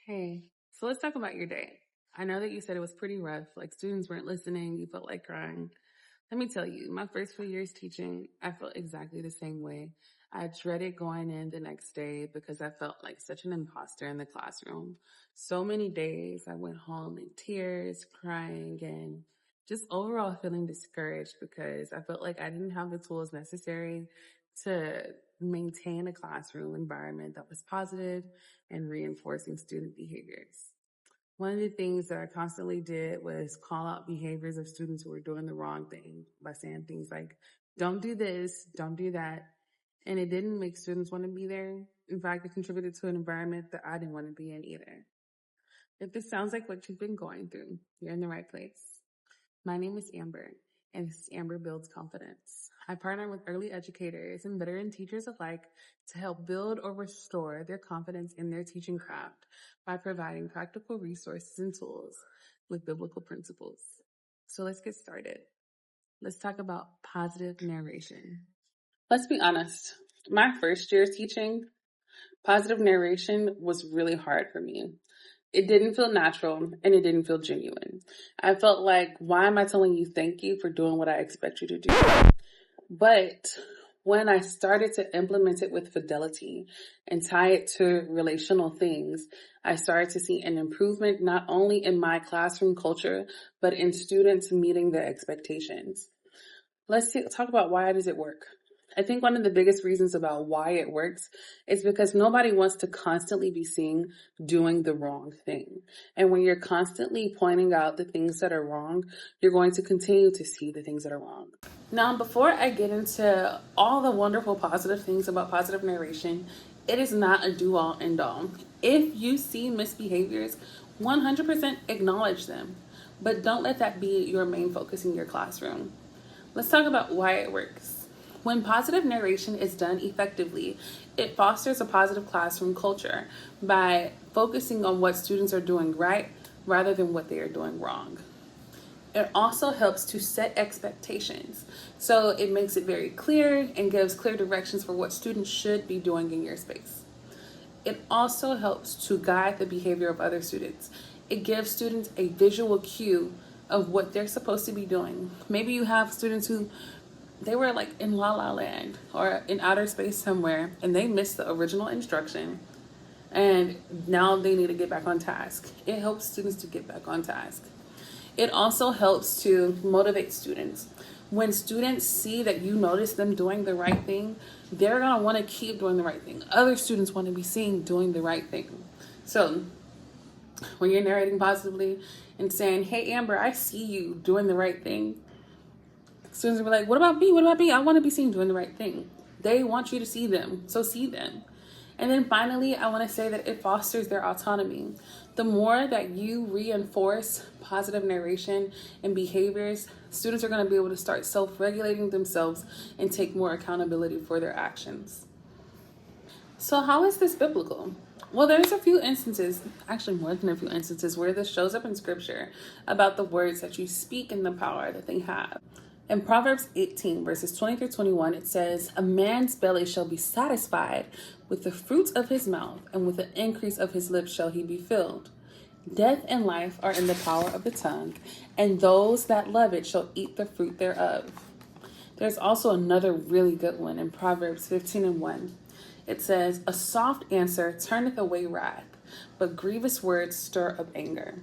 Hey, so let's talk about your day. I know that you said it was pretty rough, like students weren't listening, you felt like crying. Let me tell you, my first few years teaching, I felt exactly the same way. I dreaded going in the next day because I felt like such an imposter in the classroom. So many days I went home in tears, crying, and just overall feeling discouraged because I felt like I didn't have the tools necessary to maintain a classroom environment that was positive and reinforcing student behaviors. One of the things that I constantly did was call out behaviors of students who were doing the wrong thing by saying things like, don't do this, don't do that. And it didn't make students want to be there. In fact, it contributed to an environment that I didn't want to be in either. If this sounds like what you've been going through, you're in the right place. My name is Amber, and this is Amber Builds Confidence. I partner with early educators and veteran teachers alike to help build or restore their confidence in their teaching craft by providing practical resources and tools with biblical principles. So let's get started. Let's talk about positive narration. Let's be honest. My first year teaching, positive narration was really hard for me. It didn't feel natural and it didn't feel genuine. I felt like, why am I telling you thank you for doing what I expect you to do? But when I started to implement it with fidelity and tie it to relational things, I started to see an improvement not only in my classroom culture, but in students meeting their expectations. Let's talk about why does it work? I think one of the biggest reasons about why it works is because nobody wants to constantly be seen doing the wrong thing. And when you're constantly pointing out the things that are wrong, you're going to continue to see the things that are wrong. Now, before I get into all the wonderful positive things about positive narration, it is not a do-all end-all. If you see misbehaviors, 100% acknowledge them, but don't let that be your main focus in your classroom. Let's talk about why it works. When positive narration is done effectively, it fosters a positive classroom culture by focusing on what students are doing right rather than what they are doing wrong. It also helps to set expectations. So it makes it very clear and gives clear directions for what students should be doing in your space. It also helps to guide the behavior of other students. It gives students a visual cue of what they're supposed to be doing. Maybe you have students who they were like in La La Land or in outer space somewhere and they missed the original instruction and now they need to get back on task. It helps students to get back on task. It also helps to motivate students. When students see that you notice them doing the right thing, they're going to want to keep doing the right thing. Other students want to be seen doing the right thing. So when you're narrating positively and saying, hey, Amber, I see you doing the right thing, students will be like, what about me? What about me? I want to be seen doing the right thing. They want you to see them, so see them. And then finally, I want to say that it fosters their autonomy. The more that you reinforce positive narration and behaviors, students are going to be able to start self-regulating themselves and take more accountability for their actions. So how is this biblical? Well, there's a few instances, actually more than a few instances, where this shows up in scripture about the words that you speak and the power that they have. In Proverbs 18, verses 20 through 21, it says, a man's belly shall be satisfied with the fruits of his mouth, and with the increase of his lips shall he be filled. Death and life are in the power of the tongue, and those that love it shall eat the fruit thereof. There's also another really good one in Proverbs 15 and 1. It says, a soft answer turneth away wrath, but grievous words stir up anger.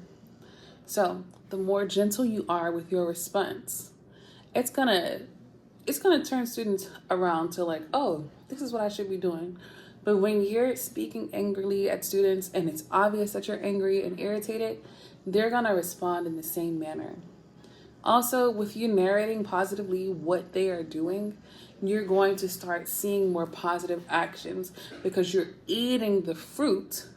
So the more gentle you are with your response, it's gonna turn students around to like, oh, this is what I should be doing. But when you're speaking angrily at students and it's obvious that you're angry and irritated, they're gonna respond in the same manner. Also, with you narrating positively what they are doing, you're going to start seeing more positive actions because you're eating the fruit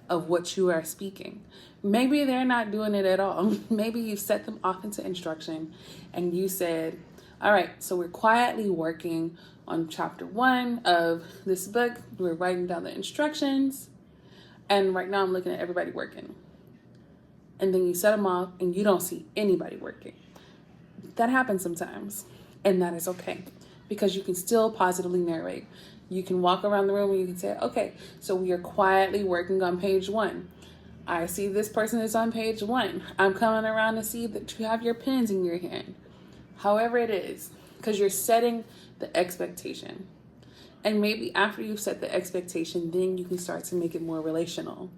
of what you are speaking. Maybe they're not doing it at all. Maybe you set them off into instruction and you said, all right, so we're quietly working on chapter 1 of this book. We're writing down the instructions. And right now I'm looking at everybody working. And then you set them off and you don't see anybody working. That happens sometimes. And that is okay because you can still positively narrate. You can walk around the room and you can say, okay, so we are quietly working on page 1. I see this person is on page 1. I'm coming around to see that you have your pens in your hand. However it is, because you're setting the expectation. And maybe after you've set the expectation, then you can start to make it more relational.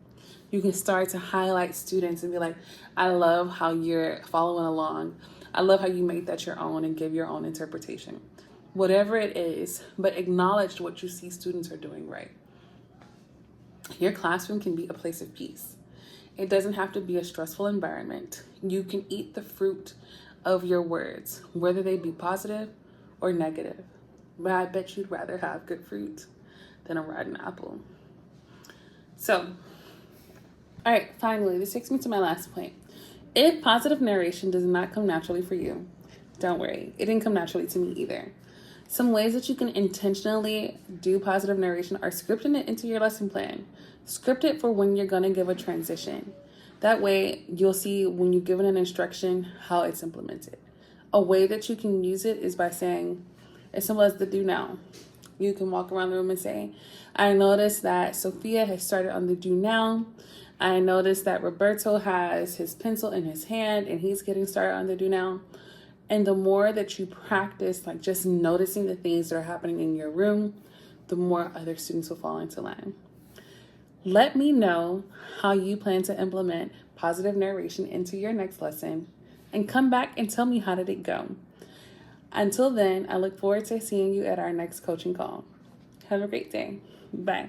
You can start to highlight students and be like, I love how you're following along. I love how you make that your own and give your own interpretation. Whatever it is, but acknowledge what you see students are doing right. Your classroom can be a place of peace. It doesn't have to be a stressful environment. You can eat the fruit of your words, whether they be positive or negative. But I bet you'd rather have good fruit than a rotten apple. So, all right, finally, this takes me to my last point. If positive narration does not come naturally for you, don't worry. It didn't come naturally to me either. Some ways that you can intentionally do positive narration are scripting it into your lesson plan. Script it for when you're going to give a transition. That way, you'll see when you've given an instruction how it's implemented. A way that you can use it is by saying, as simple as the do now. You can walk around the room and say, I noticed that Sophia has started on the do now. I noticed that Roberto has his pencil in his hand and he's getting started on the do now. And the more that you practice, like just noticing the things that are happening in your room, the more other students will fall into line. Let me know how you plan to implement positive narration into your next lesson and come back and tell me how did it go. Until then, I look forward to seeing you at our next coaching call. Have a great day. Bye.